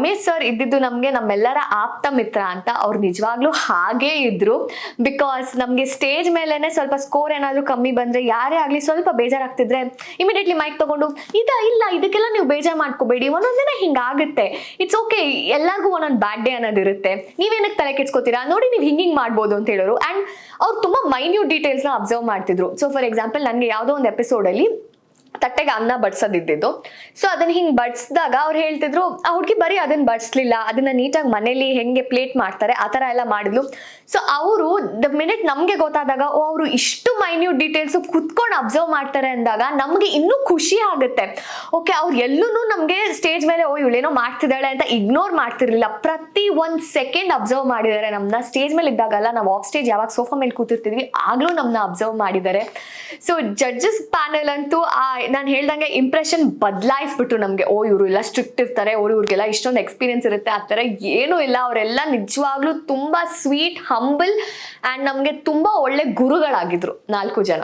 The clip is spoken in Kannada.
ರಮೇಶ್ ಸರ್ ಇದ್ದಿದ್ದು ನಮ್ಗೆ ನಮ್ಮೆಲ್ಲರ ಆಪ್ತ ಮಿತ್ರ ಅಂತ. ಅವ್ರು ನಿಜವಾಗ್ಲೂ ಹಾಗೇ ಇದ್ರು. ಬಿಕಾಸ್ ನಮ್ಗೆ ಸ್ಟೇಜ್ ಮೇಲೆನೆ ಸ್ವಲ್ಪ ಸ್ಕೋರ್ ಏನಾದ್ರು ಕಮ್ಮಿ ಬಂದ್ರೆ, ಯಾರೇ ಆಗ್ಲಿ ಸ್ವಲ್ಪ ಬೇಜಾರಾಗ್ತಿದ್ರೆ ಇಮಿಡಿಯೇಟ್ಲಿ ಮೈಕ್ ತಗೊಂಡು ಇಲ್ಲ ಇದಕ್ಕೆಲ್ಲ ನೀವು ಬೇಜಾರ್ ಮಾಡ್ಕೋಬೇಡಿ, ಒಂದೊಂದಿನ ಹಿಂಗಾಗುತ್ತೆ, ಇಟ್ಸ್ ಓಕೆ, ಎಲ್ಲರಿಗೂ ಒಂದೊಂದು ಬ್ಯಾಡ್ ಡೇ ಅನ್ನೋದಿರುತ್ತೆ, ನೀವೇನಕ್ಕೆ ತಲೆ ಕೆಡ್ಸ್ಕೊತೀರಾ, ನೋಡಿ ನೀವು ಹಿಂಗಿಂಗ್ ಮಾಡ್ಬೋದು ಅಂತ ಹೇಳೋರು. ಅಂಡ್ ಅವ್ರು ತುಂಬಾ ಮೈನ್ಯೂಟ್ ಡೀಟೇಲ್ಸ್ ನ ಅಬ್ಸರ್ವ್ ಮಾಡ್ತಿದ್ರು. ಸೊ ಫಾರ್ ಎಕ್ಸಾಂಪಲ್, ನನ್ಗೆ ಯಾವ್ದೋ ಒಂದು ಎಪಿಸೋಡ್ ಅಲ್ಲಿ ತಟ್ಟೆಗೆ ಅನ್ನ ಬಡ್ಸೋದಿದ್ದು. ಸೊ ಅದನ್ನ ಹಿಂಗ್ ಬಡ್ಸ್ದಾಗ ಅವ್ರು ಹೇಳ್ತಿದ್ರು, ಆ ಹುಡುಗಿ ಬರೀ ಅದನ್ನ ಬಡ್ಸ್ಲಿಲ್ಲ, ಅದನ್ನ ನೀಟಾಗಿ ಮನೇಲಿ ಹೆಂಗೆ ಪ್ಲೇಟ್ ಮಾಡ್ತಾರೆ ಆ ತರ ಎಲ್ಲ ಮಾಡಿದ್ಲು. ಸೊ ಅವರು ದ ಮಿನಿಟ್ ನಮ್ಗೆ ಗೊತ್ತಾದಾಗ, ಅವರು ಇಷ್ಟು ಮೈನ್ಯೂಟ್ ಡೀಟೇಲ್ಸ್ ಕುತ್ಕೊಂಡು ಅಬ್ಸರ್ವ್ ಮಾಡ್ತಾರೆ ಅಂದಾಗ ನಮ್ಗೆ ಇನ್ನೂ ಖುಷಿ ಆಗುತ್ತೆ. ಓಕೆ, ಅವ್ರು ಎಲ್ಲೂ ನಮ್ಗೆ ಸ್ಟೇಜ್ ಮೇಲೆ ಇವಳೇನೋ ಮಾಡ್ತಿದ್ದಾಳೆ ಅಂತ ಇಗ್ನೋರ್ ಮಾಡ್ತಿರ್ಲಿಲ್ಲ. ಪ್ರತಿ ಒಂದ್ ಸೆಕೆಂಡ್ ಅಬ್ಸರ್ವ್ ಮಾಡಿದ್ದಾರೆ ನಮ್ನ. ಸ್ಟೇಜ್ ಮೇಲೆ ಇದ್ದಾಗಲ್ಲ, ನಾವು ಆಫ್ ಸ್ಟೇಜ್ ಯಾವಾಗ ಸೋಫಾ ಮೇಲೆ ಕೂತಿರ್ತಿದ್ವಿ ಆಗ್ಲೂ ನಮ್ನ ಅಬ್ಸರ್ವ್ ಮಾಡಿದ್ದಾರೆ. ಸೊ ಜಡ್ಜಸ್ ಪ್ಯಾನೆಲ್ ಅಂತೂ ನಾನು ಹೇಳ್ದಂಗೆ ಇಂಪ್ರೆಷನ್ ಬದಲಾಯಿಸ್ಬಿಟ್ಟು ನಮ್ಗೆ, ಇವರು ಎಲ್ಲ ಸ್ಟ್ರಿಕ್ಟ್ ಇರ್ತಾರೆ, ಇವ್ರಿಗೆಲ್ಲ ಇಷ್ಟೊಂದು ಎಕ್ಸ್ಪೀರಿಯನ್ಸ್ ಇರುತ್ತೆ, ಆ ಥರ ಏನೂ ಇಲ್ಲ. ಅವರೆಲ್ಲ ನಿಜವಾಗ್ಲೂ ತುಂಬಾ ಸ್ವೀಟ್, ಹಂಬಲ್ ಅಂಡ್ ನಮ್ಗೆ ತುಂಬಾ ಒಳ್ಳೆ ಗುರುಗಳಾಗಿದ್ರು 4 ಜನ.